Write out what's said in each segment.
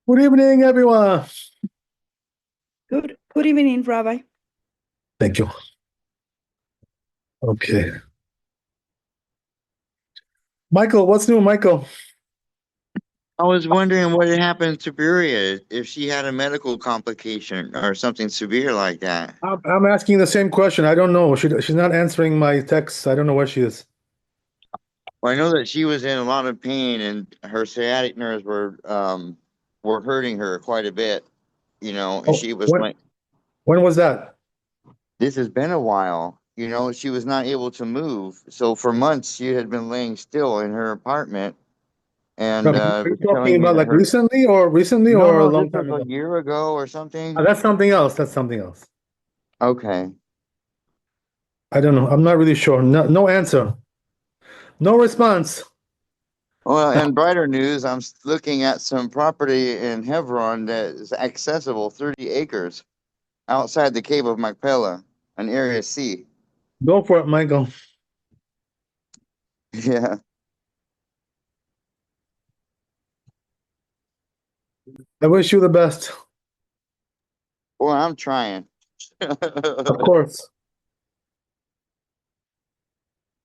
Good evening, everyone. Good evening, Rabbi. Thank you. Okay. Michael, what's new, Michael? I was wondering what had happened to Berea, if she had a medical complication or something severe like that. I'm asking the same question. I don't know. She's not answering my texts. I don't know where she is. Well, I know that she was in a lot of pain and her sciatic nerves were hurting her quite a bit, and Oh, she was when like, when was that? this has been a while. She was not able to move. So for months she had been laying still in her apartment and Are you was talking telling me about that like her recently no, or a no, this long was time a ago? year ago or something. That's something else. That's something else. Okay. I don't know. I'm not really sure. No answer. No response. Well, in brighter news, looking at some property in Hebron that is accessible, 30 acres outside the Cave of Machpelah, an area C. Go for it, Michael. Yeah. I wish you the best. Well, I'm trying. Of course.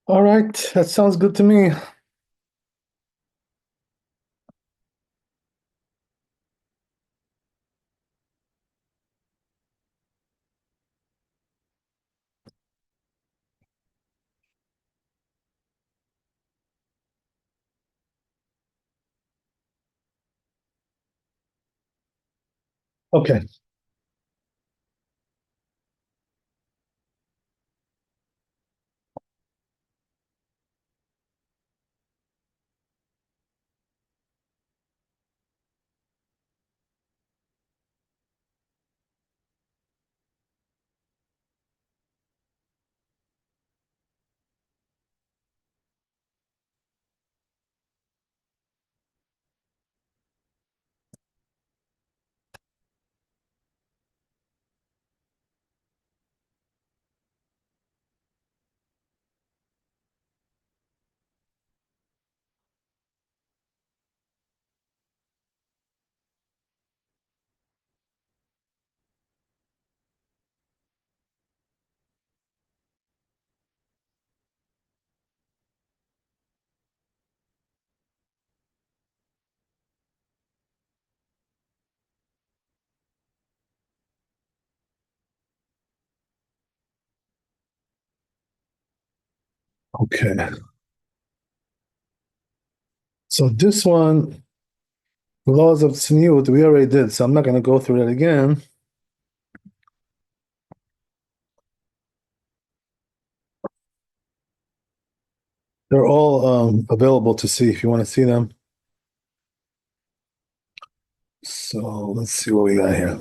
All right. That sounds good to me. Okay. Okay. So this one, the laws of tzniut, we already did, so I'm not going to go through that again. They're all available to see if you want to see them. So let's see what we got here.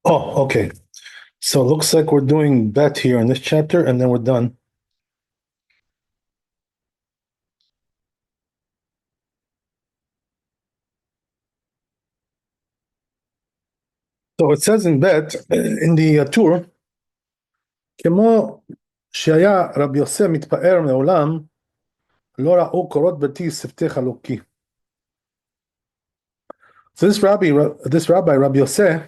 Oh, okay. So it looks like we're doing bet here in this chapter, and then we're done. So it says in bet in the tour, כמו שהיה רבי יוסף מתפאר מעולם, לא ראו קורות ביתי שפתי חלוקי. So this rabbi, Rabbi Yosef,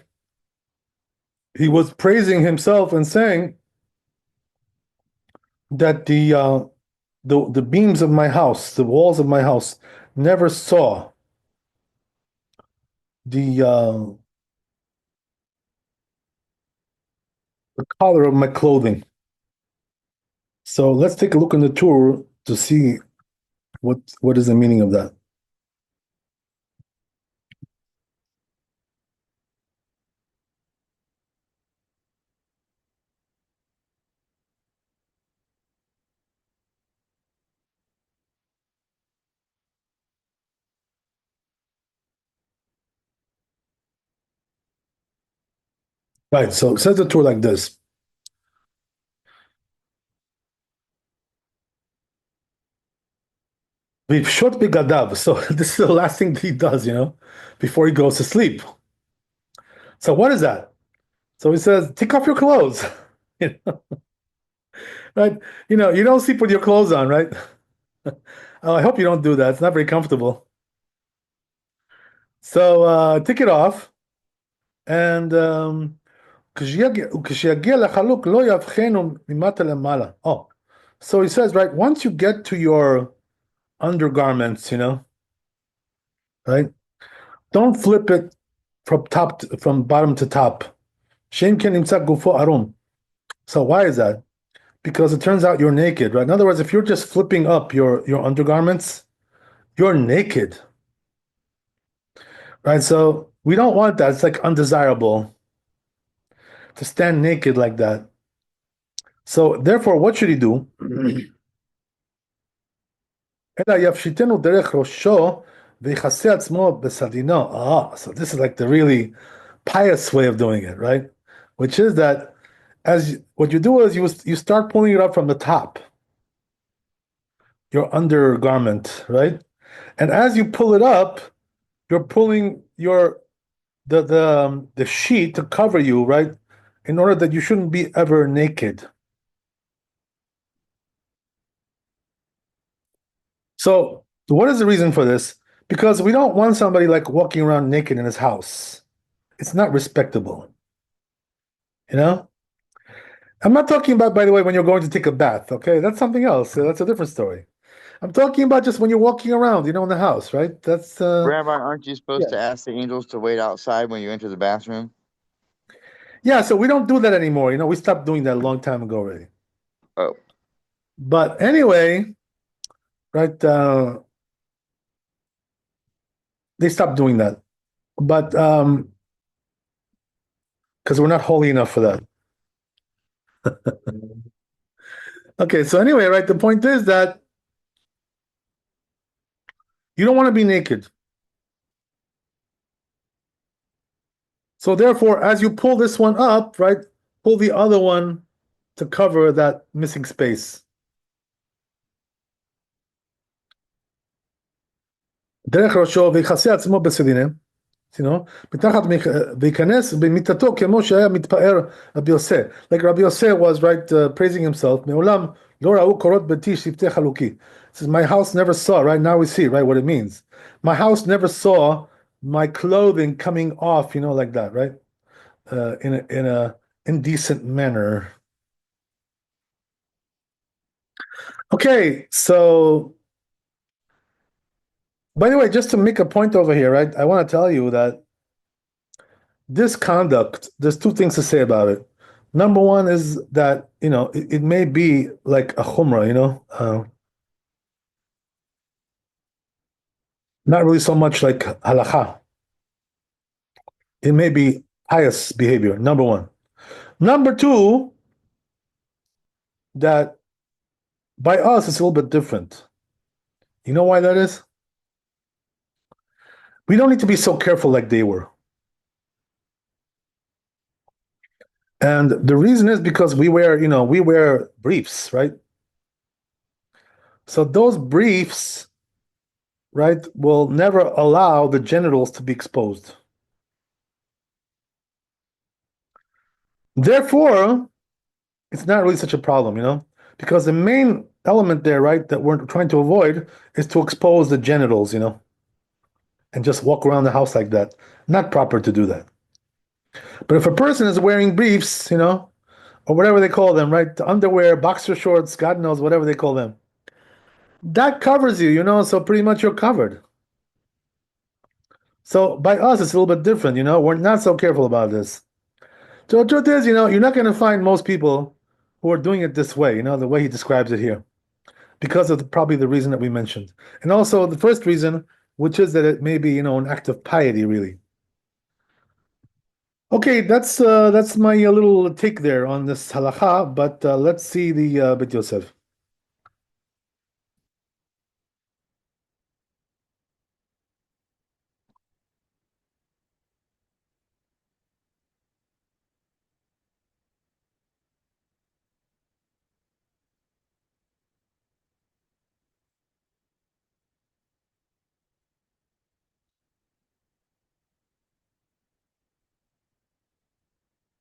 he was praising himself and saying that the beams of my house, the walls of my house, never saw the color of my clothing. So let's take a look in the tour to see what is the meaning of that. Right. So it says the tour like this. Short bigadav. So this is the last thing that he does, before he goes to sleep. So what is that? So he says, take off your clothes. You know, right? You don't sleep with your clothes on, right? Oh, I hope you don't do that. It's not very comfortable. So take it off, and כשיגיע לחלוק לא יבחנו ממטה למעלה. Oh, so he says, right, once you get to your undergarments, right, don't flip it from bottom to top. שאם כן נמצא גופו ערום. So why is that? Because it turns out you're naked, right? In other words, if you're just flipping up your undergarments, you're naked, right? So we don't want that. It's like undesirable to stand naked like that. So therefore, what should he do? אלא יפשיטנו דרך ראשו ויכסה עצמו בסדינו. So this is like the really pious way of doing it, right? Which is that what you do is you start pulling it up from the top, your undergarment, right? And as you pull it up, you're pulling the sheet to cover you, right? In order that you shouldn't be ever naked. So what is the reason for this? Because we don't want somebody like walking around naked in his house. It's not respectable. You know? I'm not talking about, by the way, when you're going to take a bath, okay? That's something else. That's a different story. I'm talking about just when you're walking around, in the house, right? That's Rabbi, aren't you supposed yeah. to ask the angels to wait outside when you enter the bathroom? Yeah, so we don't do that anymore. We stopped doing that a long time ago already. Oh. But anyway, right, they stopped doing that. But because we're not holy enough for that. Okay, so anyway, right, the point is that you don't want to be naked. So therefore, as you pull this one up, right, pull the other one to cover that missing space. דרך ראשו ויכסה עצמו בסדינים, מתחת וייכנס במיטתו כמו שהיה מתפאר רבי יוסף. Like Rabbi Yosef was, right, praising himself. מעולם לא ראו קורות ביתי שבטי חלוקי. Says, my house never saw, right, now we see, right, what it means. My house never saw my clothing coming off, like that, right? In a indecent manner. Okay, so by the way, just to make a point over here, right? I want to tell you that this conduct, there's two things to say about it. Number one is that, it may be like a chumrah, not really so much like halacha. It may be pious behavior, number one. Number two, that by us, it's a little bit different. You know why that is? We don't need to be so careful like they were. And the reason is because we wear briefs, right? So those briefs, right, will never allow the genitals to be exposed. Therefore, it's not really such a problem, because the main element there, right, that we're trying to avoid is to expose the genitals, and just walk around the house like that. Not proper to do that. But if a person is wearing briefs, or whatever they call them, right? Underwear, boxer shorts, God knows, whatever they call them, that covers you, so pretty much you're covered. So by us, it's a little bit different, we're not so careful about this. So the truth is, you're not going to find most people who are doing it this way, the way he describes it here, because of probably the reason that we mentioned. And also the first reason, which is that it may be, an act of piety, really. Okay, that's my little take there on this halacha, but let's see the Beit Yosef.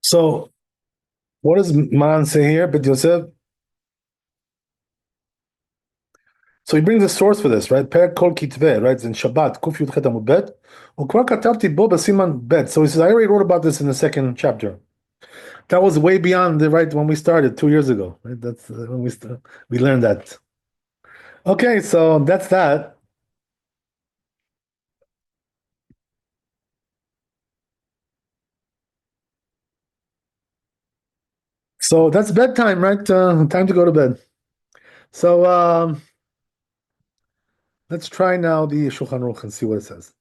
So what does Maran say here, Beit Yosef? So he brings a source for this, right? Per kol kitveh, right? It's in Shabbat, Kuf Yud Chet Amud Bet. Ukvar katabti bo b'siman bet. So he says, I already wrote about this in the second chapter. That was way beyond the right when we started 2 years ago. Right? That's when we learned that. Okay, so that's that. So that's bedtime, right? Time to go to bed. So let's try now the Shulchan Aruch and see what it says.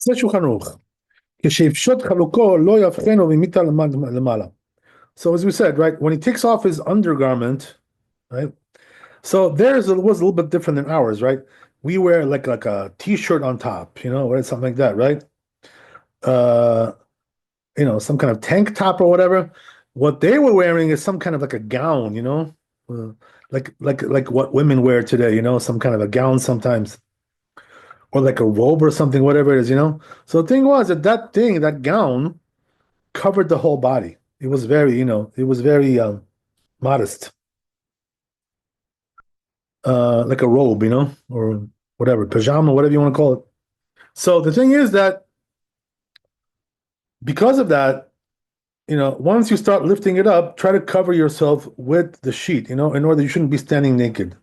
זה שולחן ערוך. כשיפשוט חלוקו לא יבחנו ממיתה למעלה. So as we said, right, when he takes off his undergarment, right? So theirs was a little bit different than ours, right? We wear like a t-shirt on top, or something like that, right? Uh, some kind of tank top or whatever. What they were wearing is some kind of like a gown, like what women wear today, some kind of a gown sometimes, or like a robe or something, whatever it is. So the thing was that gown covered the whole body. It was very, modest, like a robe, or whatever, pajama, whatever you want to call it. So the thing is that because of that, once you start lifting it up, try to cover yourself with the sheet, in order you shouldn't be standing naked.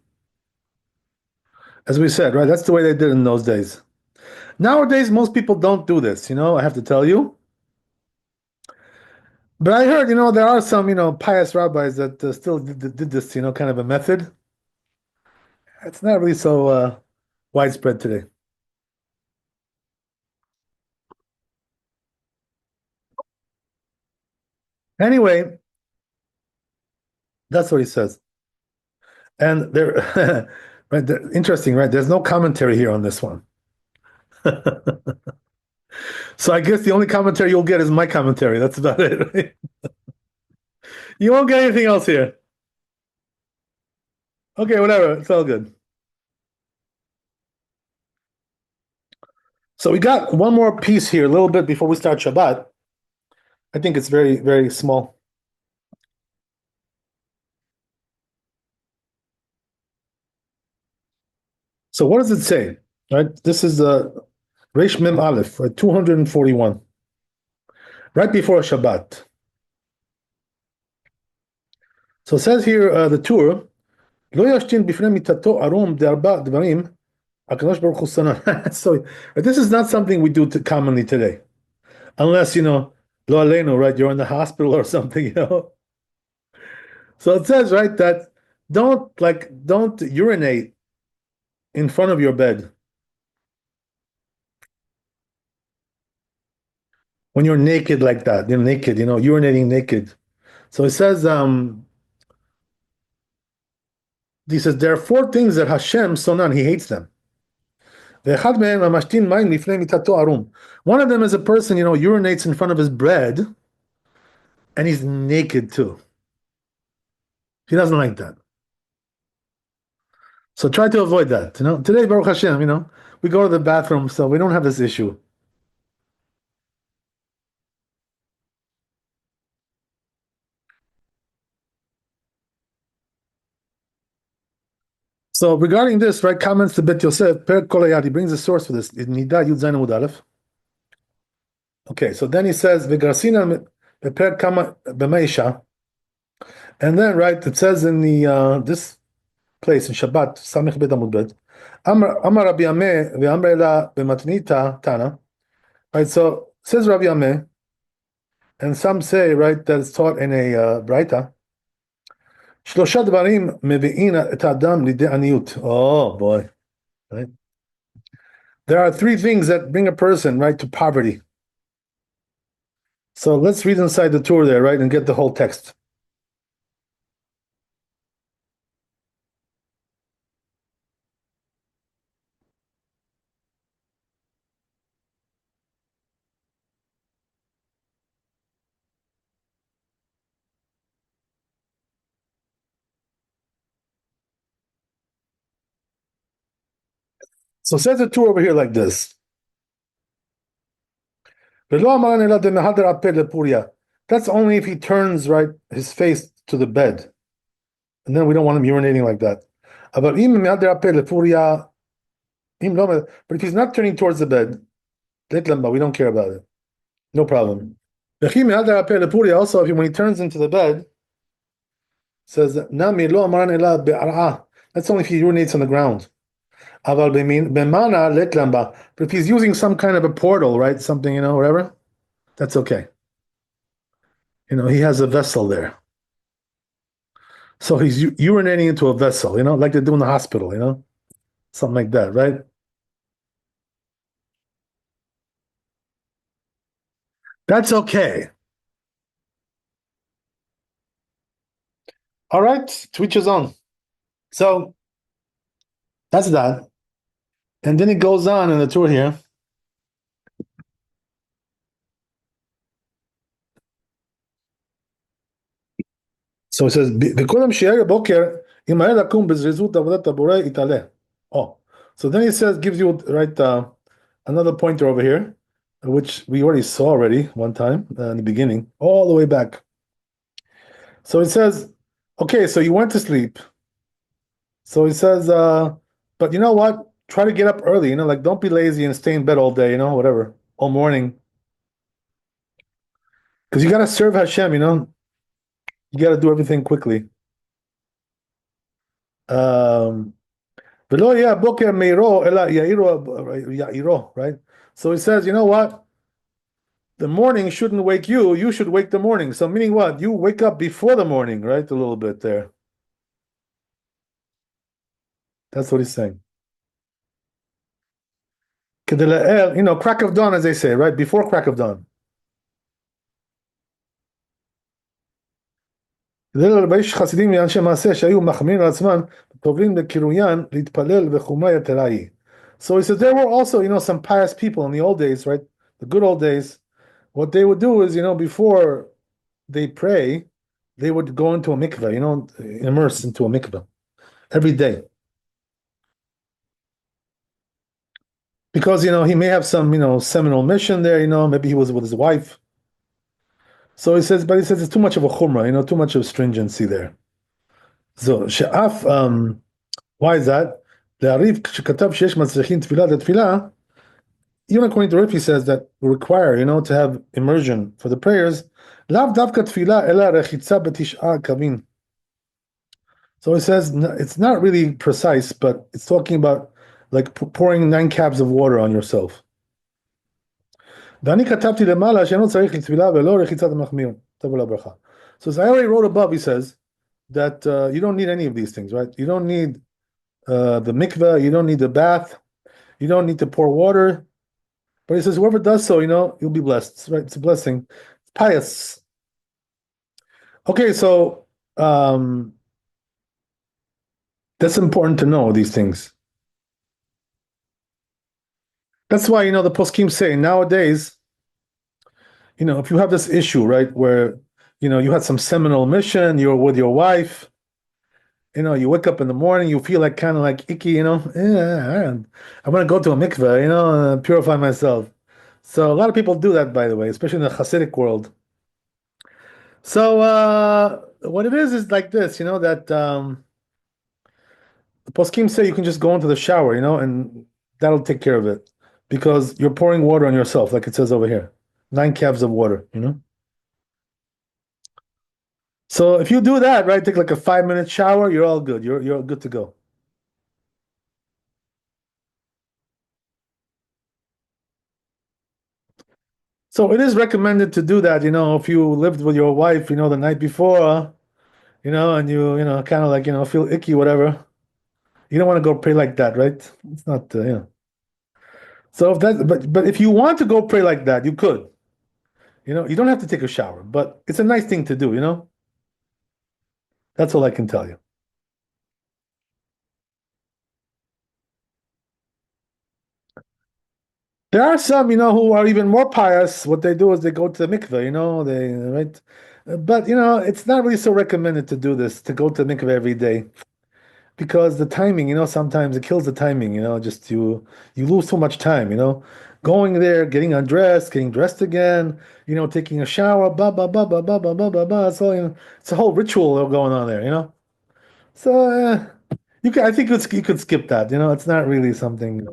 As we said, right? That's the way they did in those days. Nowadays, most people don't do this, I have to tell you. But I heard, there are some, pious rabbis that still did this, kind of a method. It's not really so widespread today. Anyway, that's what he says. And there, right, interesting, right? There's no commentary here on this one. So I guess the only commentary you'll get is my commentary. That's about it, right? You won't get anything else here. Okay, whatever. It's all good. So we got one more piece here, a little bit before we start Shabbat. I think it's very, very small. So what does it say? Right? This is the Reish Mem Aleph, 241, right before Shabbat. So it says here, the tour, לא ישתין בפני מיטתו ערום דארבע דברים, הקדוש ברוך הוא שנא. So this is not something we do commonly today. Unless, lo aleinu, right? You're in the hospital or something, So it says, right, that don't urinate in front of your bed. When you're naked like that, you're naked, urinating naked. So it says, he says, there are four things that Hashem sonan, he hates them. One of them is a person, urinates in front of his bread. and he's naked too. He doesn't like that. So try to avoid that. Today, Baruch Hashem, we go to the bathroom, so we don't have this issue. So regarding this, right, comments to Bet Yosef, Per Kolayat, he brings a source for this. In Nida Yud Zayin Amud Aleph. Okay, so then he says, V'garasina Per Kama B'meisha. And then, right, it says in the this place in Shabbat, Samech Bet Amud Bet, Amar Rabbi Ameh ve'amar ela b'matnita Tana. Right, so says Rabbi Ameh, and some say, right, that it's taught in a Braita. Shlosha dvarim mevi'in et adam lidei aniyut. Oh boy, right? There are three things that bring a person, right, to poverty. So let's read inside the tour there, right, and get the whole text. So says the tour over here like this. That's only if he turns, right, his face to the bed. And then we don't want him urinating like that. But if he's not turning towards the bed, we don't care about it. No problem. Also, when he turns into the bed, says that's only if he urinates on the ground. But if he's using some kind of a portal, right, something, whatever, that's okay. He has a vessel there. So he's urinating into a vessel, like they do in the hospital, something like that, right? That's okay. All right, to each his own. So that's that. And then it goes on in the tour here. So it says, Oh, so then he says, gives you, right, another pointer over here, which we already saw already one time in the beginning, all the way back. So it says, okay, so you went to sleep. So he says, but you know what? Try to get up early, like don't be lazy and stay in bed all day, whatever, all morning. Because you got to serve Hashem, you got to do everything quickly. Right? So he says, you know what? The morning shouldn't wake you. You should wake the morning. So meaning what? You wake up before the morning, right? A little bit there. That's what he's saying. Crack of dawn, as they say, right? Before crack of dawn. ויש חסידים ואנשי מעשה שהיו מחמירים על עצמם טובים לקרוין להתפלל בחומה יתרה היא. So he says there were also, some pious people in the old days, right? The good old days. What they would do is, before they pray, they would go into a mikveh, immerse into a mikveh every day. Because, he may have some, seminal mission there, maybe he was with his wife. So he says it's too much of a chumrah, too much of stringency there. So, why is that? The Arvit שכתב שיש מצריכים תפילה לתפילה, even according to Rabbi, he says that we require, to have immersion for the prayers. לאו דווקא תפילה אלא רחיצה בתשעה קווים. So he says it's not really precise, but it's talking about like pouring 9 cabs of water on yourself. ואני כתבתי למעלה שאינו צריך לתפילה ולא רחיצת המחמיר. טוב ולברכה. So as I already wrote above, he says that you don't need any of these things, right? You don't need the mikveh, you don't need the bath, you don't need to pour water. But he says whoever does so, you'll be blessed, right? It's a blessing. It's pious. Okay, so that's important to know these things. That's why, the poskim say nowadays, if you have this issue, right, where You had some seminal mission, you're with your wife, you wake up in the morning, you feel like kind of like icky, yeah, I want to go to a mikveh, purify myself. So a lot of people do that, by the way, especially in the Hasidic world. So what it is like this, that the poskim say you can just go into the shower, and that'll take care of it because you're pouring water on yourself, like it says over here, 9 calves of water. So if you do that, right, take like a 5-minute shower, you're all good. You're good to go. So it is recommended to do that, if you lived with your wife, the night before, and you kind of like, feel icky, whatever. You don't want to go pray like that, right? It's not. So but if you want to go pray like that, you could. You don't have to take a shower, but it's a nice thing to do. That's all I can tell you. There are some, who are even more pious. What they do is they go to the mikveh, they right. But it's not really so recommended to do this, to go to the mikveh every day, because the timing, sometimes it kills the timing. Just you lose too much time. Going there, getting undressed, getting dressed again, taking a shower, blah blah blah blah blah blah blah blah blah. So it's a whole ritual going on there. So I think you could skip that. It's not really something.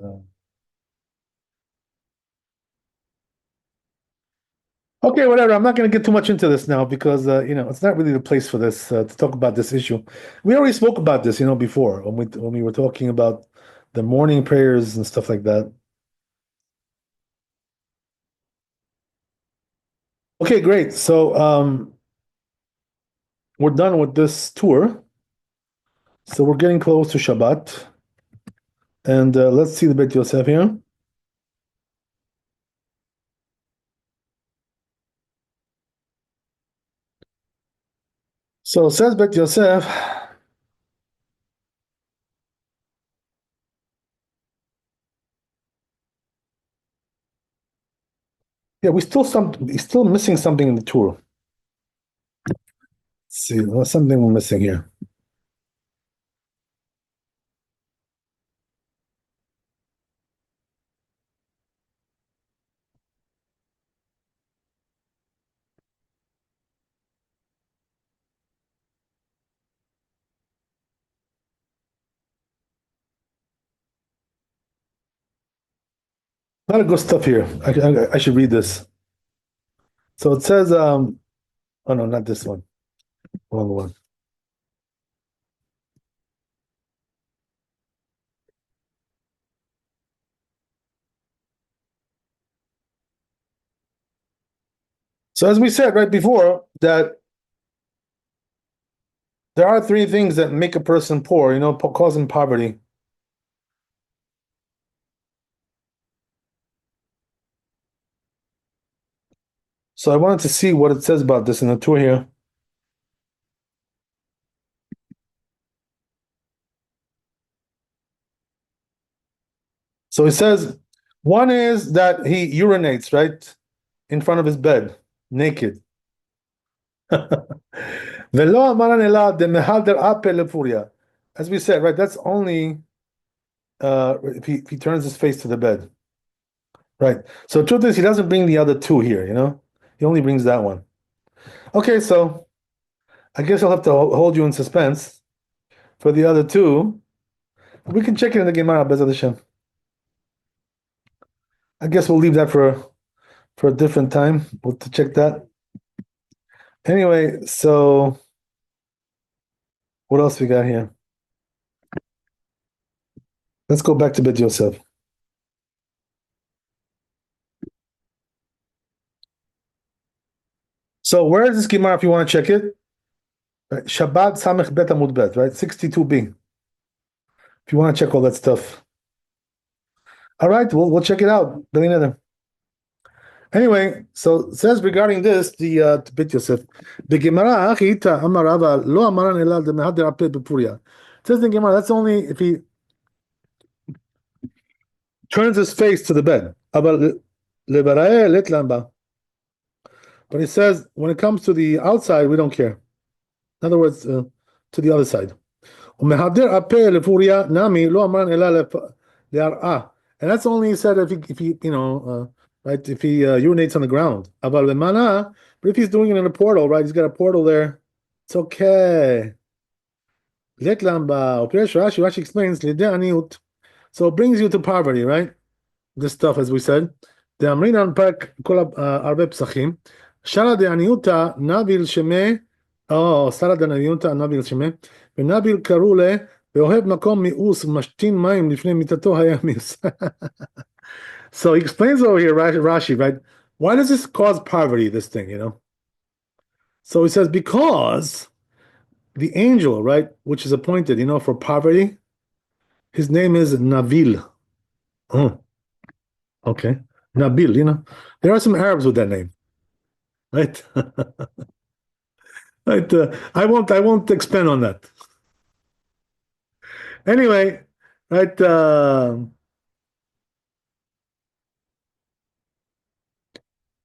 Okay, whatever. I'm not going to get too much into this now because it's not really the place for this to talk about this issue. We already spoke about this, before when we were talking about the morning prayers and stuff like that. Okay, great. So we're done with this tour. So we're getting close to Shabbat, and let's see the Beit Yosef here. So says Beit Yosef. Yeah, we're still missing something in the tour. Let's see, what's something we're missing here. A lot of good stuff here. I should read this. So it says, oh no, not this one. Wrong one. So as we said right before, that there are 3 things that make a person poor, causing poverty. So I wanted to see what it says about this in the tour here. So it says, one is that he urinates, right, in front of his bed, naked. ולא אמרן אלא דמהדר אפה לפוריה. As we said, right, that's only if he turns his face to the bed. Right. So the truth is he doesn't bring the other 2 here. He only brings that one. Okay, so I guess I'll have to hold you in suspense for the other 2. We can check it in the Gemara, Bezat Hashem. I guess we'll leave that for a different time. We'll to check that. Anyway, so what else we got here? Let's go back to Bet Yosef. So where is this Gemara if you want to check it? Right. Shabbat Samech Bet Amud Bet, right? 62b. If you want to check all that stuff. All right, we'll check it out. Anyway, so it says regarding this, the Bet Yosef, Gemara Achita Amar Rava Lo Amaran Elad Mehader Apeh Bepuria. It says in Gemara that's only if he turns his face to the bed. But he says when it comes to the outside, we don't care. In other words, to the other side. ומהדר הפה לפוריה נמי לא אמרן אלא להרעה. And that's only he said if he right, if he urinates on the ground. אבל למעלה, but if he's doing it in a portal, right, he's got a portal there, it's okay. let lamba, or Rashi explains, לידי עניות. So it brings you to poverty, right? This stuff, as we said. דאמרינן פרק כל הרבה פסחים. שרה דעניותא נביל שמי, שרה דעניותא נביל שמי, ונביל קראו לה, ואוהב מקום מיאוס ומשתין מים לפני מיתתו היה מיאוס. So he explains over here, Rashi, right? Why does this cause poverty, this thing, So he says, because the angel, right, which is appointed, for poverty, his name is Navil. Oh, okay. Nabil, there are some Arabs with that name, right? Right. I won't expand on that. Anyway, right. Nabil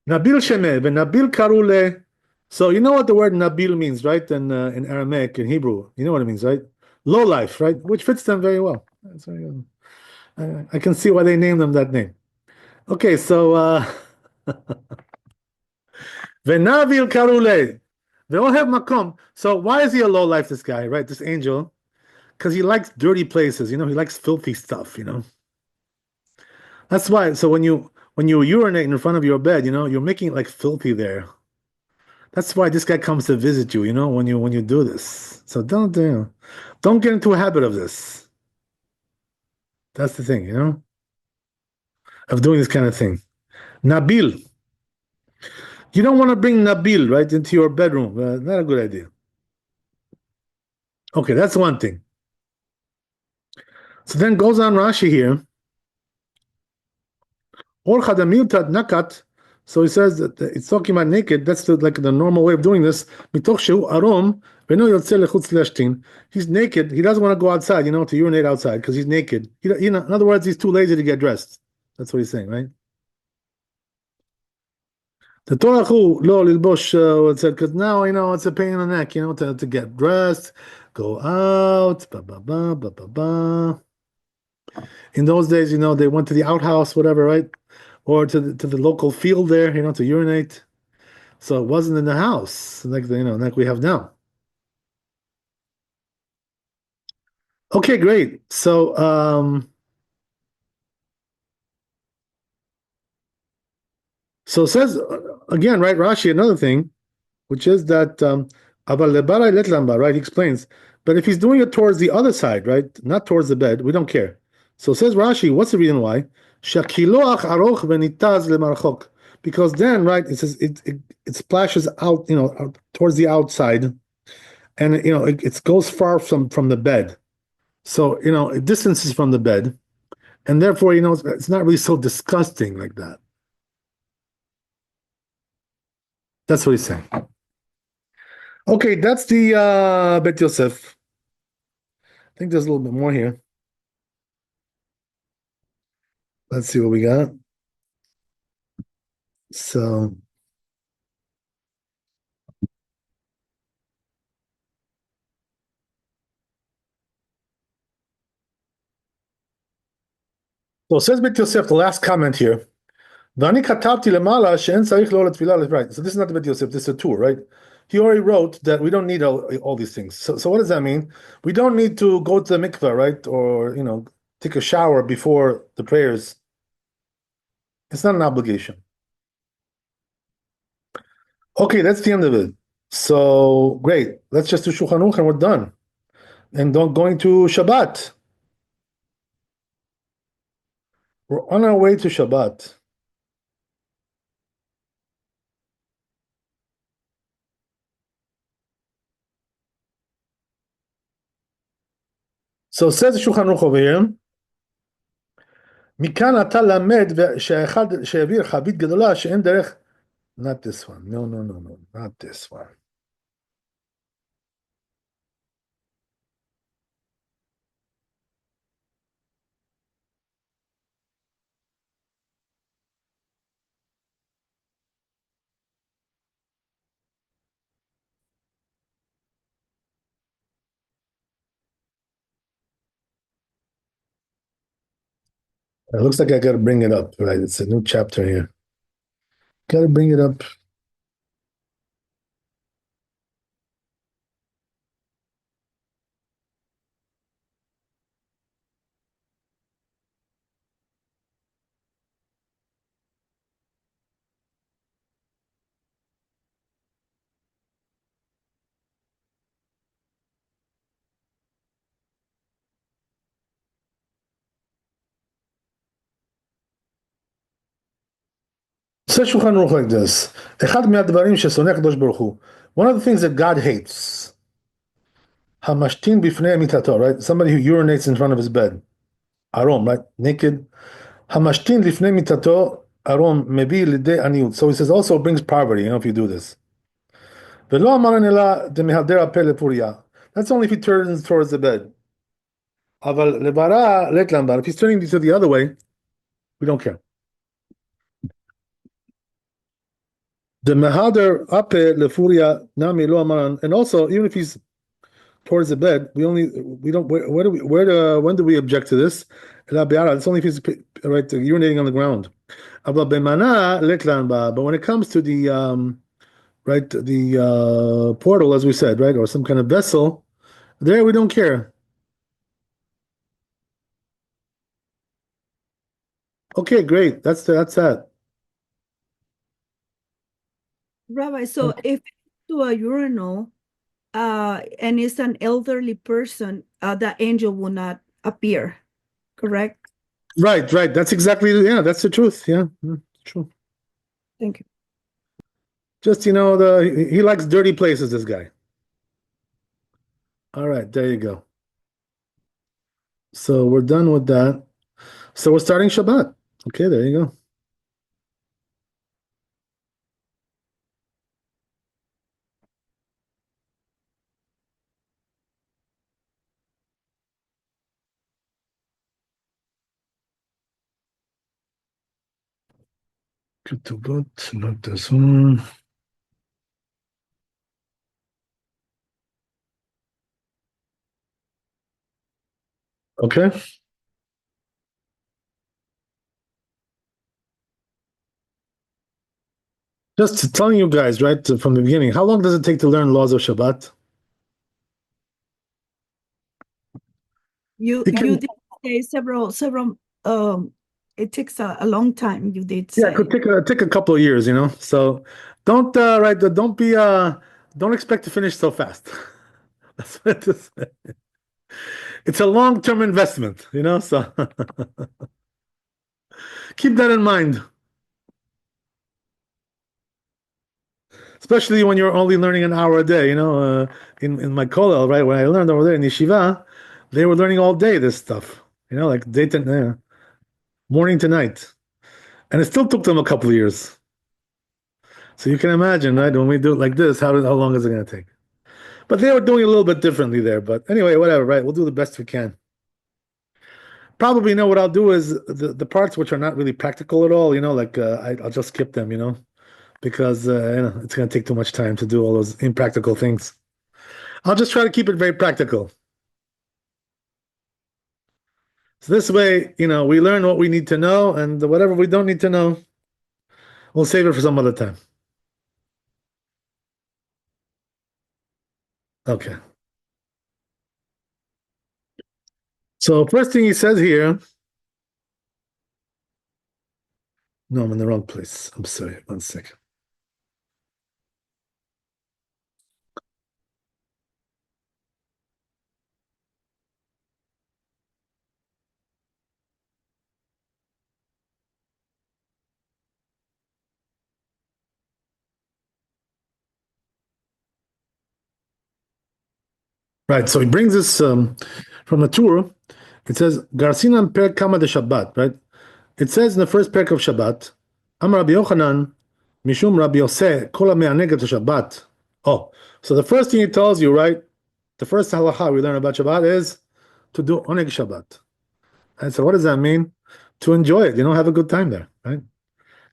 Shemeh, Nabil Karule. So you know what the word Nabil means, right? In Aramaic, in Hebrew, you know what it means, right? Low life, right? Which fits them very well. That's very good. I can see why they named them that name. Okay, so Venavil Karule. They all have makom. So why is he a low life, this guy, right? This angel? Because he likes dirty places, he likes filthy stuff. That's why. So when you urinate in front of your bed, you're making it like filthy there. That's why this guy comes to visit you, when you do this. So don't get into a habit of this. That's the thing, of doing this kind of thing. Nabil. You don't want to bring Nabil right into your bedroom. Not a good idea. Okay, that's one thing. So then goes on Rashi here. Or chadamiltat nakat. So he says that it's talking about naked. That's like the normal way of doing this. Mitoch shehu arom v'no yotze lechutz leshtin. He's naked. He doesn't want to go outside, to urinate outside because he's naked. In other words, he's too lazy to get dressed. That's what he's saying, right? The Torah lo lilbosh said because now it's a pain in the neck, to get dressed, go out, ba ba ba ba ba ba. In those days, they went to the outhouse, whatever, right? Or to the local field there, to urinate. So it wasn't in the house like we have now. Okay, great. So it says again, right, Rashi, another thing, which is that right? He explains, but if he's doing it towards the other side, right, not towards the bed, we don't care. So says Rashi, what's the reason why? Because then, right, it says it splashes out, out towards the outside, and it goes far from the bed. So it distances from the bed, and therefore, it's not really so disgusting like that. That's what he's saying. Okay, that's the Bet Yosef. I think there's a little bit more here. Let's see what we got. So says Bet Yosef, the last comment here. Right. So this is not the Bet Yosef, this is a tour, right? He already wrote that we don't need all these things. So what does that mean? We don't need to go to the mikveh, right? Or, take a shower before the prayers. It's not an obligation. Okay, that's the end of it. So great. Let's just do Shulchan Aruch and we're done. And don't going to Shabbat. We're on our way to Shabbat. So says Shulchan Aruch over here. מכאן אתה למד שהאחד שהעביר חבית גדולה שאין דרך. Not this one. No, not this one. It looks like I gotta bring it up, right? It's a new chapter here. Gotta bring it up. Says Shulchan Aruch like this. אחד מהדברים ששונא הקדוש ברוך הוא. One of the things that God hates. המשתין בפני מיטתו, right? Somebody who urinates in front of his bed. ערום, right? Naked. המשתין לפני מיטתו, ערום, מביא לידי עניות. So he says also brings poverty, if you do this. ולא אמרן אלא דמהדר הפה לפוריה. That's only if he turns towards the bed. אבל לברא לית למבר. If he's turning to the other way, we don't care. The mehader ape lefuria nami lo amaran, and also even if he's towards the bed, we don't when do we object to this? It's only if he's right urinating on the ground. But when it comes to the right the portal, as we said, right, or some kind of vessel, there we don't care. Okay, great. That's that. Rabbi, so if to a urinal and it's an elderly person, the angel will not appear, correct? Right. That's exactly that's the truth. Yeah, true. Thank you. Just he likes dirty places, this guy. All right, there you go. So we're done with that. So we're starting Shabbat. Okay, there you go. Ketubot, not this one. Okay. Just telling you guys, right, from the beginning, how long does it take to learn laws of Shabbat? You did say several it takes a long time, you did say. Yeah, it could take a couple of years, So don't don't expect to finish so fast. That's what it is. It's a long-term investment, so keep that in mind. Especially when you're only learning an hour a day, in my kollel, right? When I learned over there in yeshiva, they were learning all day this stuff, like day to morning to night, and it still took them a couple of years. So you can imagine, right? When we do it like this, how long is it going to take? But they were doing it a little bit differently there. But anyway, whatever, right? We'll do the best we can. Probably, what I'll do is the parts which are not really practical at all, like I'll just skip them, because it's going to take too much time to do all those impractical things. I'll just try to keep it very practical. So this way, we learn what we need to know, and whatever we don't need to know, we'll save it for some other time. Okay. So first thing he says here. No, I'm in the wrong place. I'm sorry. 1 second. Right, so he brings this from the Torah. It says, Garsinan per kama de Shabbat, right? It says in the first perk of Shabbat, Am Rabbi Yochanan, Mishum Rabbi Yosef, Kol HaMe'aneg et Shabbat. Oh, so the first thing he tells you, right? The first halacha we learn about Shabbat is to do oneg Shabbat. And so what does that mean? To enjoy it, have a good time there, right?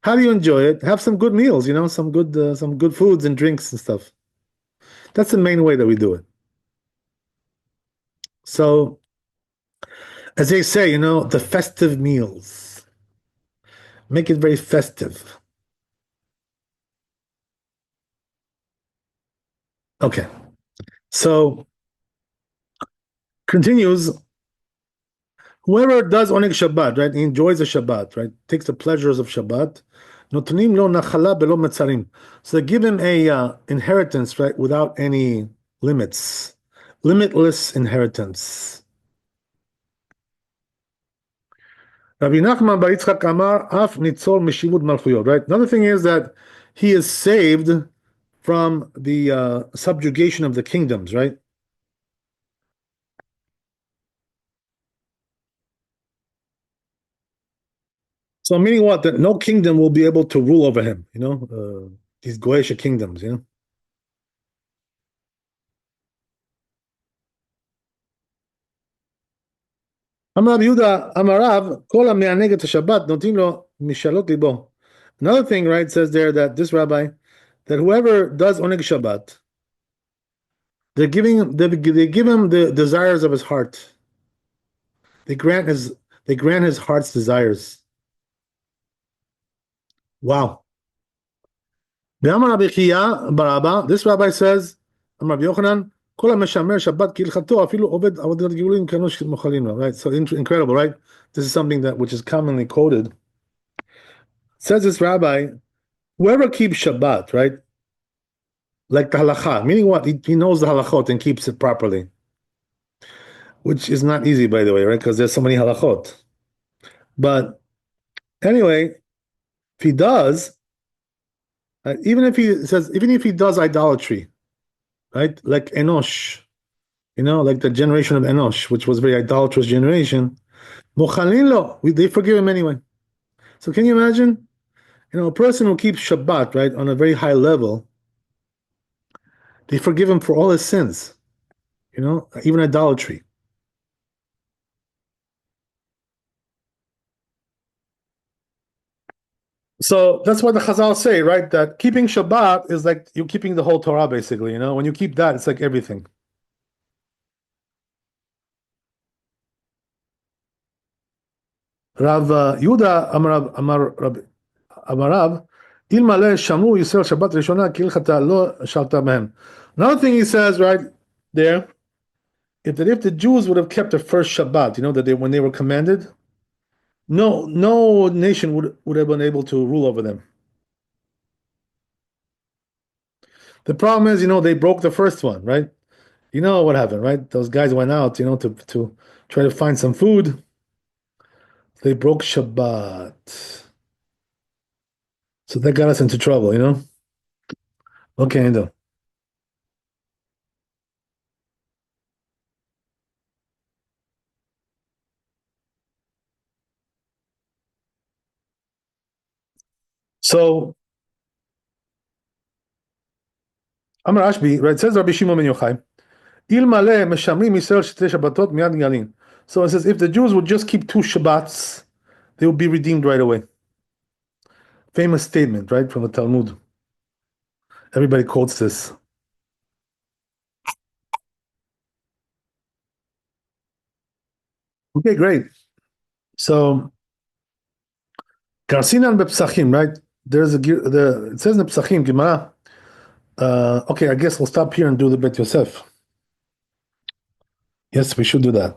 How do you enjoy it? Have some good meals, some good foods and drinks and stuff. That's the main way that we do it. So, As they say, the festive meals. Make it very festive. Okay. So continues. Whoever does Oneg Shabbat, right, he enjoys the Shabbat, right, takes the pleasures of Shabbat. Notnim lo nachala belo metzarim. So they give him a inheritance, right, without any limits, limitless inheritance. Rabbi Nachman bar Yitzchak Amar af nitzol meshivud malchuyot. Right. Another thing is that he is saved from the subjugation of the kingdoms. Right. So meaning what? That no kingdom will be able to rule over him. These Goyish kingdoms. Amar Rabbi Yehuda Amarav kol hame'aneg et Shabbat notin lo mishalot libo. Another thing, right, says there that this rabbi, that whoever does Oneg Shabbat, they give him the desires of his heart. They grant his heart's desires. Wow. This rabbi says, Rabbi Yochanan, right? So incredible, right? This is something which is commonly quoted. Says this rabbi, whoever keeps Shabbat, right? Like the halakha, meaning what? He knows the halachot and keeps it properly. Which is not easy, by the way, right? Because there's so many halachot. But anyway, if he does, even if he does idolatry, right? Like Enosh, like the generation of Enosh, which was a very idolatrous generation, they forgive him anyway. So can you imagine? A person who keeps Shabbat, right, on a very high level, they forgive him for all his sins, even idolatry. So that's what the Chazal say, right? That keeping Shabbat is like you're keeping the whole Torah, basically. When you keep that, it's like everything. Rav Yehuda Amarav, Ilmale Shamu Yisrael Shabbat Rishona Kilchata Lo Shalta Mehem. Another thing he says right there, if the Jews would have kept the first Shabbat, that when they were commanded, no nation would have been able to rule over them. The problem is, they broke the first one, right? You know what happened, right? Those guys went out, to try to find some food. They broke Shabbat. So that got us into trouble, What can you do? So Amar Ashbi, right, says Rabbi Shimon ben Yochai, Ilmale meshamrim Yisrael shtei Shabbatot miyad galin. So it says if the Jews would just keep 2 Shabbats, they would be redeemed right away. Famous statement, right, from the Talmud. Everybody quotes this. Okay, great. So Garsinan bePsachim, right? It says in the Psachim, Gemara. Okay, I guess we'll stop here and do the Bet Yosef. Yes, we should do that.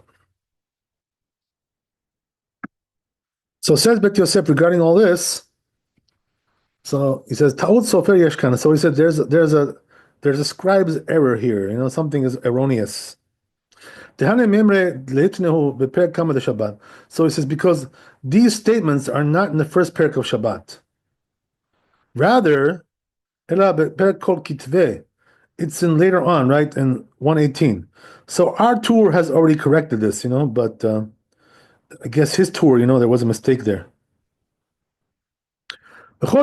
So says Bet Yosef regarding all this. So he says Ta'ud Sofer Yeshkan. So he said there's a scribe's error here. Something is erroneous. So he says because these statements are not in the first parak of Shabbat. Rather, it's in later on, right, in 118. So our tour has already corrected this, but I guess his tour, there was a mistake there. So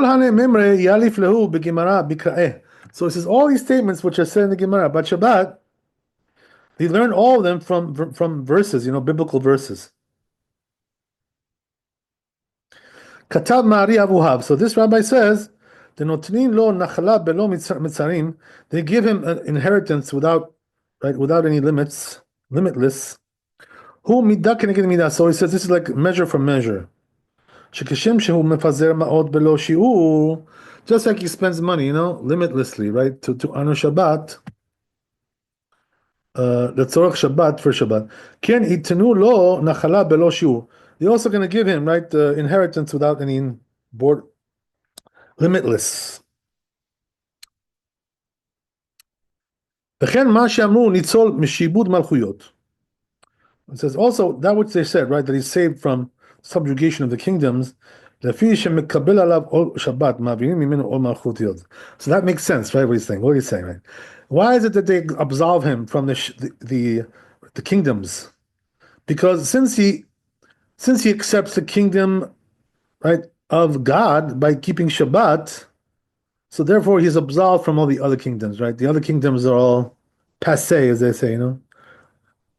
it says all these statements which are said in the Gemara about Shabbat, they learn all of them from verses, biblical verses. Katab Ma'ari Avuhav. So this rabbi says, they give him an inheritance without any limits, limitless. הוא מידה כנגד מידה. So he says this is like measure for measure. שכשם שהוא מפזר מעות בלא שיעור, just like he spends money, limitlessly, right, to honor Shabbat, לצורך שבת, for Shabbat. כן, ייתנו לו נחלה בלא שיעור. They're also going to give him, right, inheritance without any board, limitless. וכן מה שאמרו ניצול משיבוד מלכויות. It says also that which they said, right, that he's saved from subjugation of the kingdoms. לפי שמקבל עליו עול שבת, מעבירים ממנו עול מלכותיות. So that makes sense, right? What he's saying, right? Why is it that they absolve him from the kingdoms? Because since he accepts the kingdom, right, of God by keeping Shabbat, so therefore he's absolved from all the other kingdoms, right? The other kingdoms are all passé, as they say,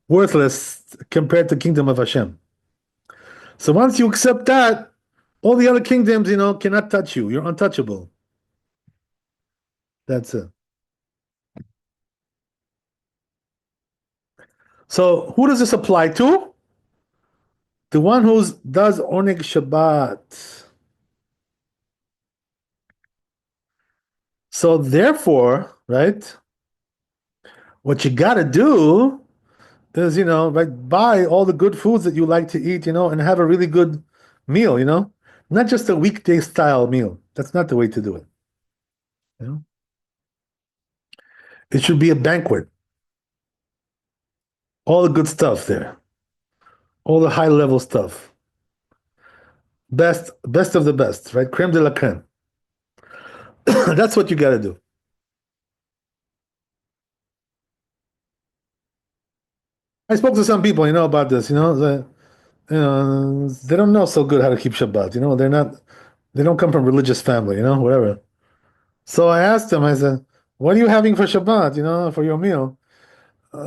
worthless compared to the kingdom of Hashem. So once you accept that, all the other kingdoms, cannot touch you. You're untouchable. That's it. So who does this apply to? The one who does Oneg Shabbat. So therefore, right, what you got to do is, right, buy all the good foods that you like to eat, and have a really good meal, not just a weekday style meal. That's not the way to do it. It should be a banquet. All the good stuff there. All the high level stuff. Best of the best, right? Creme de la creme. That's what you got to do. I spoke to some people, about this, they don't know so good how to keep Shabbat, they don't come from religious family, whatever. So I asked them, I said, what are you having for Shabbat, for your meal?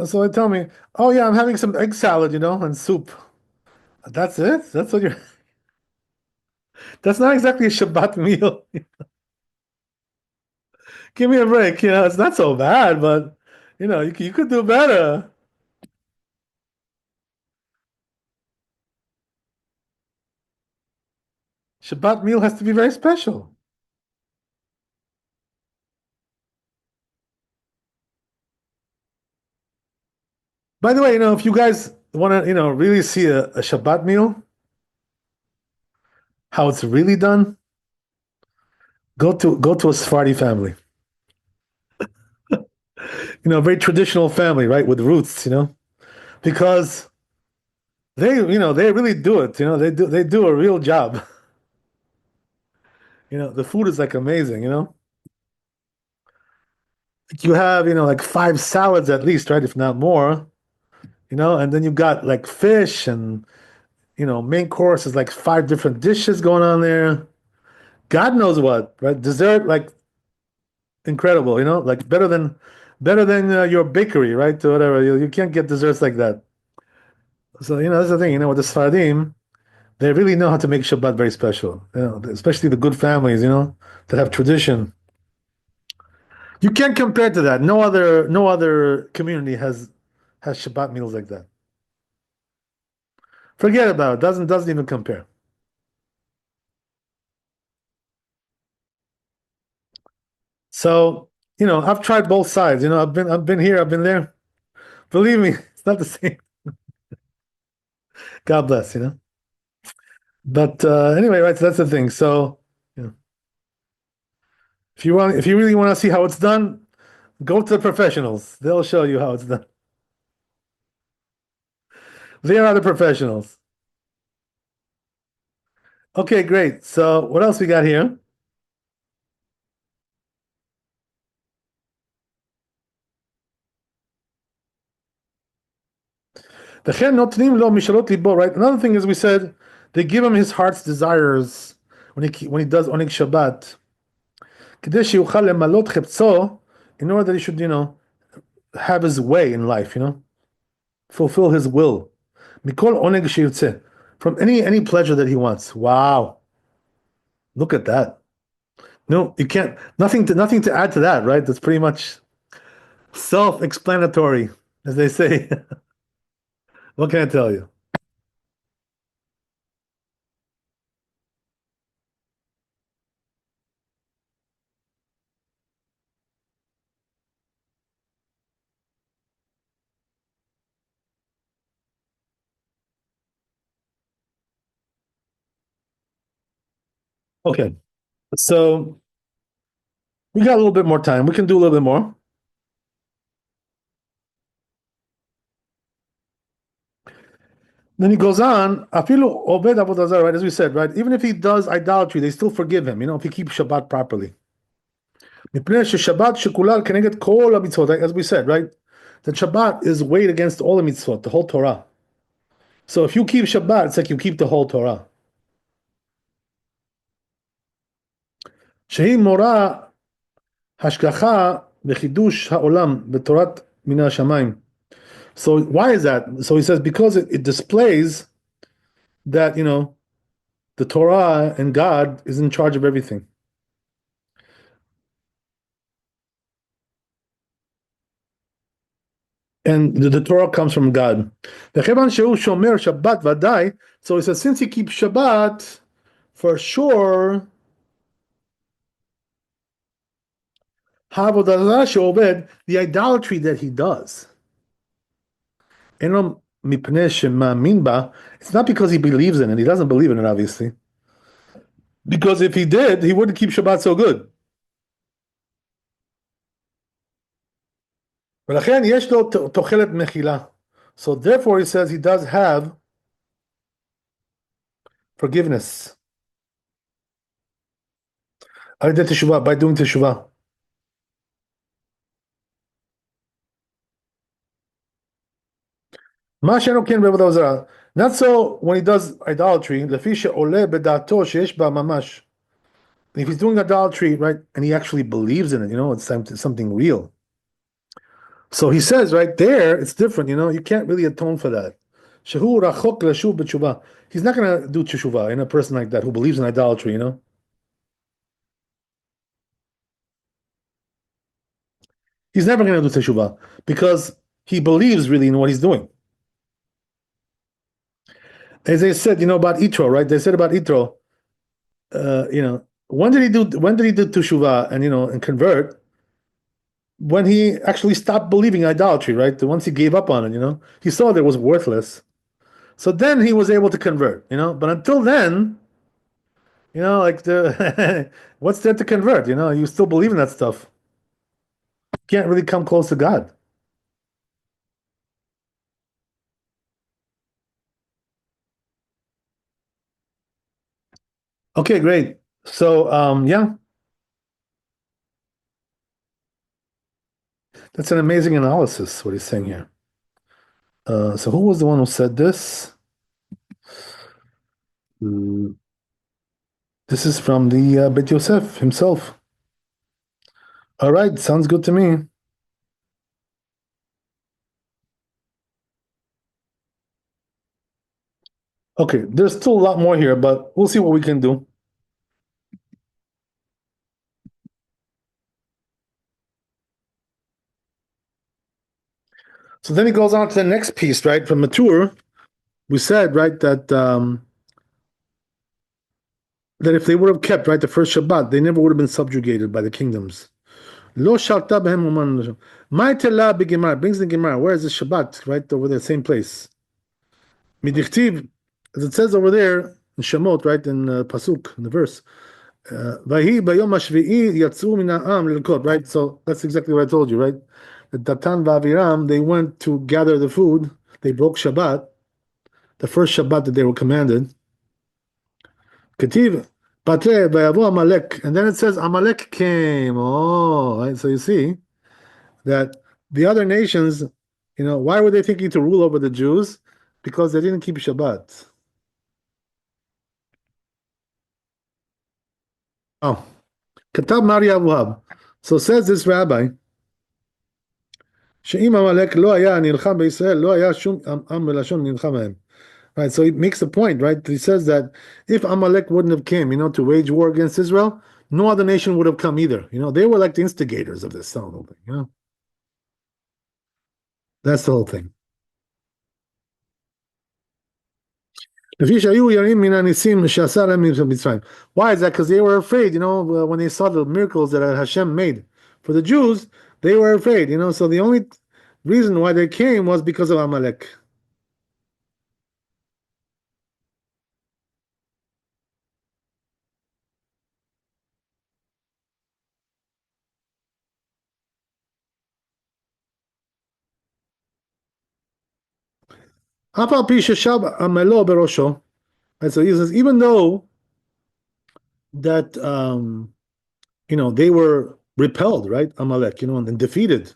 So they tell me, oh yeah, I'm having some egg salad, and soup. That's it? That's what that's not exactly a Shabbat meal. Give me a break, it's not so bad, but, you could do better. Shabbat meal has to be very special. By the way, if you guys want to, really see a Shabbat meal, how it's really done, go to a Sephardi family. A very traditional family, right, with roots, because they really do it, they do a real job. The food is like amazing, you have, like 5 salads at least, right, if not more, and then you've got like fish and, main course is like 5 different dishes going on there. God knows what, right? Dessert, like incredible, like better than your bakery, right? Or whatever. You can't get desserts like that. So, that's the thing, with the Sfaradim, they really know how to make Shabbat very special, especially the good families, that have tradition. You can't compare to that. No other community has Shabbat meals like that. Forget about it. Doesn't even compare. So, I've tried both sides. I've been here, I've been there. Believe me, it's not the same. God bless, But anyway, right, so that's the thing. So, if you really want to see how it's done, go to the professionals. They'll show you how it's done. They are the professionals. Okay, great. So what else we got here? Right? Another thing is we said they give him his heart's desires when he does Oneg Shabbat. In order that he should, have his way in life, fulfill his will. From any pleasure that he wants. Wow. Look at that. No, you can't, nothing to add to that, right? That's pretty much self-explanatory, as they say. What can I tell you? Okay, so we got a little bit more time. We can do a little bit more. Then he goes on, afilu obed avodah zarah, right? As we said, right? Even if he does idolatry, they still forgive him, if he keeps Shabbat properly. מפני ששבת שכולה כנגד כל המצוות, as we said, right? That Shabbat is weighed against all the mitzvot, the whole Torah. So if you keep Shabbat, it's like you keep the whole Torah. שהיא מורה השגחה בחידוש העולם בתורת מן השמיים. So why is that? So he says because it displays that the Torah and God is in charge of everything. And the Torah comes from God. וכיוון שהוא שומר שבת ודאי, so he says since he keeps Shabbat, for sure, העבודה זרה שעובד, the idolatry that he does, אינו מפני שמאמין בה, it's not because he believes in it, he doesn't believe in it obviously, because if he did, he wouldn't keep Shabbat so good. ולכן יש לו תוחלת מחילה. So therefore he says he does have forgiveness. על ידי תשובה, by doing תשובה. מה שאינו כן בעבודה זרה. Not so when he does idolatry, לפי שעולה בדעתו שיש בה ממש. If he's doing idolatry, right, and he actually believes in it, it's something real. So he says right there, it's different, you can't really atone for that. שהוא רחוק לשוב בתשובה. He's not going to do teshuvah in a person like that who believes in idolatry, He's never going to do teshuvah because he believes really in what he's doing. As they said, about Yitro, right? They said about Yitro, when did he do teshuvah and convert? When he actually stopped believing idolatry, right? Once he gave up on it, he saw that it was worthless. So then he was able to convert, But until then, like what's there to convert? You still believe in that stuff. You can't really come close to God. Okay, great. So yeah. That's an amazing analysis, what he's saying here. So who was the one who said this? This is from the Bet Yosef himself. All right, sounds good to me. Okay, there's still a lot more here, but we'll see what we can do. So then he goes on to the next piece, right? From Matur, we said, right, that if they would have kept, right, the first Shabbat, they never would have been subjugated by the kingdoms. Lo shalta behem uman. My telah b'gemara brings the Gemara. Where is the Shabbat? Right over there, same place. Midichtiv, as it says over there in Shemot, right in pasuk in the verse. Vahi bayom hashvi'i yatzu min ha'am lilkot. Right, so that's exactly what I told you, right? The Datan v'Aviram, they went to gather the food. They broke Shabbat, the first Shabbat that they were commanded. Ketiv patre v'yavo Amalek, and then it says Amalek came. Oh, right? So you see that the other nations, why were they thinking to rule over the Jews? Because they didn't keep Shabbat. Oh, Katab Mari Avuhab. So says this rabbi, שאם עמלק לא היה נלחם בישראל, לא היה שום עם ולשון נלחם בהם. Right, so he makes a point, right? He says that if Amalek wouldn't have came, to wage war against Israel, no other nation would have come either. They were like the instigators of this whole thing. That's the whole thing. Why is that? Because they were afraid, when they saw the miracles that Hashem made for the Jews, they were afraid, So the only reason why they came was because of Amalek. אף על פי ששב עמלו בראשו. And so he says, even though that they were repelled, right? Amalek, and defeated.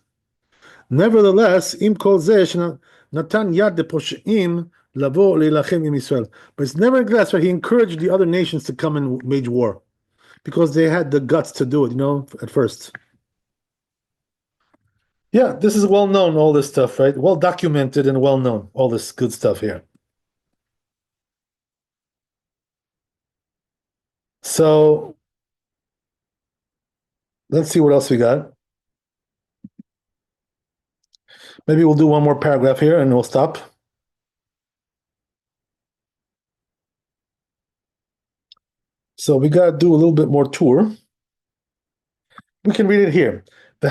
Nevertheless, im kol zeh natan yad leposheim lavo leilachem im Israel. But it's nevertheless, right? He encouraged the other nations to come and wage war because they had the guts to do it, at first. Yeah, this is well known, all this stuff, right? Well documented and well known, all this good stuff here. So let's see what else we got. Maybe we'll do one more paragraph here and we'll stop. So we got to do a little bit more tour. We can read it here. Oh,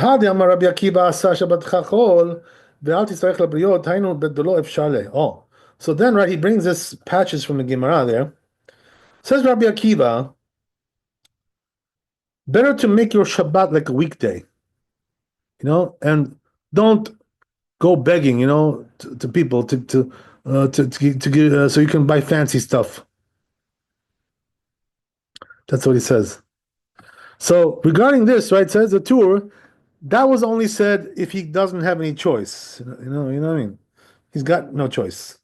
so then, right, he brings this patches from the Gemara there. Says Rabbi Akiva, better to make your Shabbat like a weekday, and don't go begging, to people to give, so you can buy fancy stuff. That's what he says. So regarding this, right, says the tour, that was only said if he doesn't have any choice. You know what I mean? He's got no choice.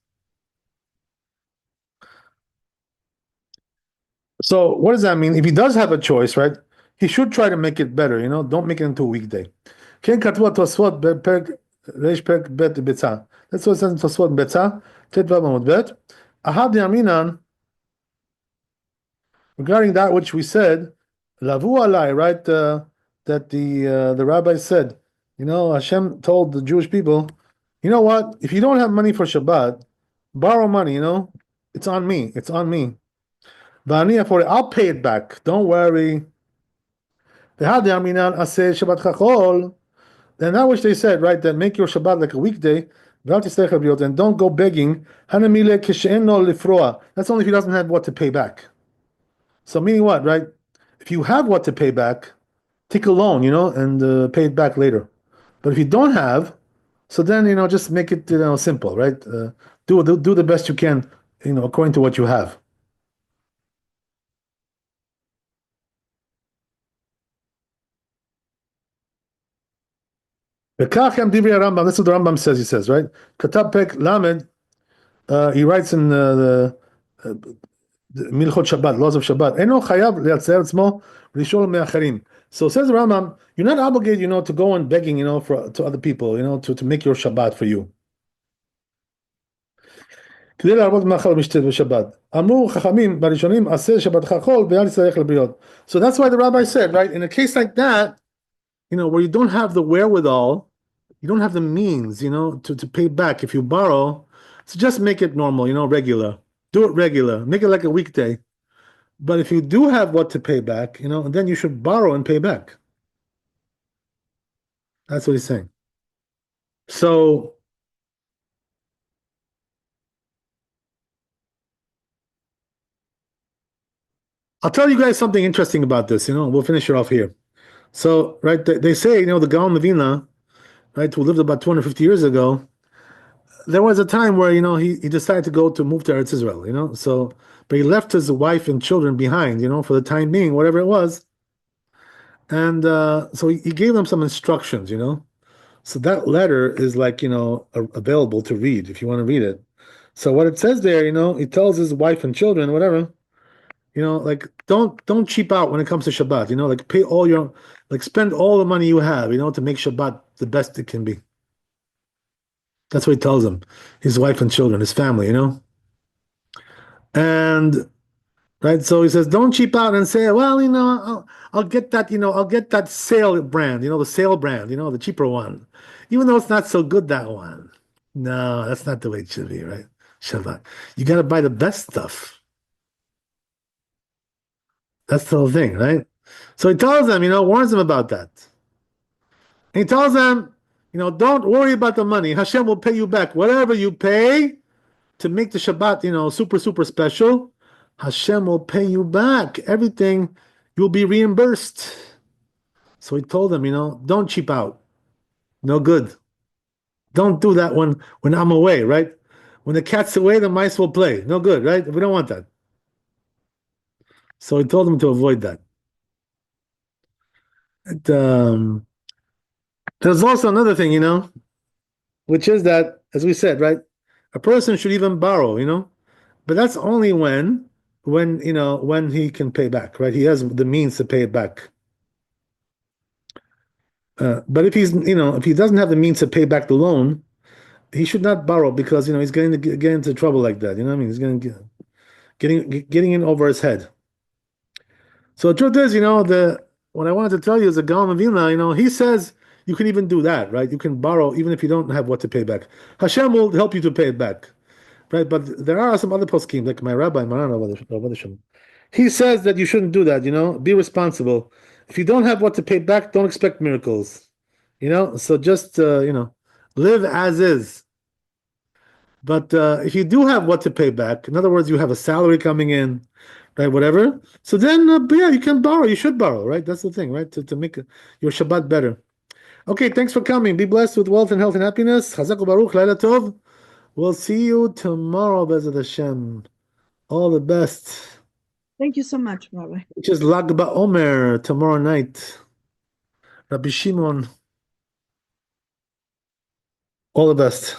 So what does that mean? If he does have a choice, right, he should try to make it better, don't make it into a weekday. That's what it says in Tosfot Betzah, Ahad Yaminan, regarding that which we said, Lavu alai, right, that the rabbi said, Hashem told the Jewish people, you know what, if you don't have money for Shabbat, borrow money, it's on me, I'll pay it back, don't worry. Then that which they said, right, that make your Shabbat like a weekday, and don't go begging. That's only if he doesn't have what to pay back. So meaning what, right? If you have what to pay back, take a loan, and pay it back later. But if you don't have, so then just make it simple, right? Do the best you can, according to what you have. This is what the Rambam says. He says, right? Katab Pek Lamed. He writes in the Milchot Shabbat, laws of Shabbat. Eno chayav le'atzer etzmo rishol me'acharim. So says the Rambam, you're not obligated, to go on begging, to other people, to make your Shabbat for you. So that's why the Rabbi said, right, in a case like that, where you don't have the wherewithal, you don't have the means, to pay back if you borrow, so just make it normal, regular. Do it regular. Make it like a weekday. But if you do have what to pay back, then you should borrow and pay back. That's what he's saying. So I'll tell you guys something interesting about this, we'll finish it off here. So, right, they say, the Gaon Levina, right, who lived about 250 years ago, there was a time where, he decided to move to Eretz Israel, so, but he left his wife and children behind, for the time being, whatever it was. And so he gave them some instructions, So that letter is like, available to read if you want to read it. So what it says there, he tells his wife and children, whatever, like don't cheap out when it comes to Shabbat, like pay all your, like spend all the money you have, to make Shabbat the best it can be. That's what he tells them, his wife and children, his family, And right, so he says, don't cheap out and say, well, I'll get that, I'll get that sale brand, the sale brand, the cheaper one, even though it's not so good, that one. No, that's not the way it should be, right? Shabbat, you got to buy the best stuff. That's the whole thing, right? So he tells them, warns them about that. And he tells them, don't worry about the money. Hashem will pay you back. Whatever you pay to make the Shabbat, super, super special, Hashem will pay you back. Everything, you'll be reimbursed. So he told them, don't cheap out. No good. Don't do that when I'm away, right? When the cat's away, the mice will play. No good, right? We don't want that. So he told him to avoid that. And, there's also another thing, which is that, as we said, right, a person should even borrow, but that's only when he can pay back, right? He has the means to pay it back. But if he doesn't have the means to pay back the loan, he should not borrow because he's going to get into trouble like that. You know what I mean? He's going to getting in over his head. So the truth is, what I wanted to tell you is the Gaon of Vilna, he says you can even do that, right? You can borrow even if you don't have what to pay back. Hashem will help you to pay it back, right? But there are some other poskim, like my rabbi, Maran Rav Shem. He says that you shouldn't do that, be responsible. If you don't have what to pay back, don't expect miracles, so just, live as is. But if you do have what to pay back, in other words, you have a salary coming in, right, whatever, so then, yeah, you can borrow. You should borrow, right? That's the thing, right? To make your Shabbat better. Okay, thanks for coming. Be blessed with wealth and health and happiness. Chazak u'baruch, Laila Tov. We'll see you tomorrow, Bezat Hashem. All the best. Thank you so much, Rabbi. Which is Lag BaOmer tomorrow night. Rabbi Shimon. All the best.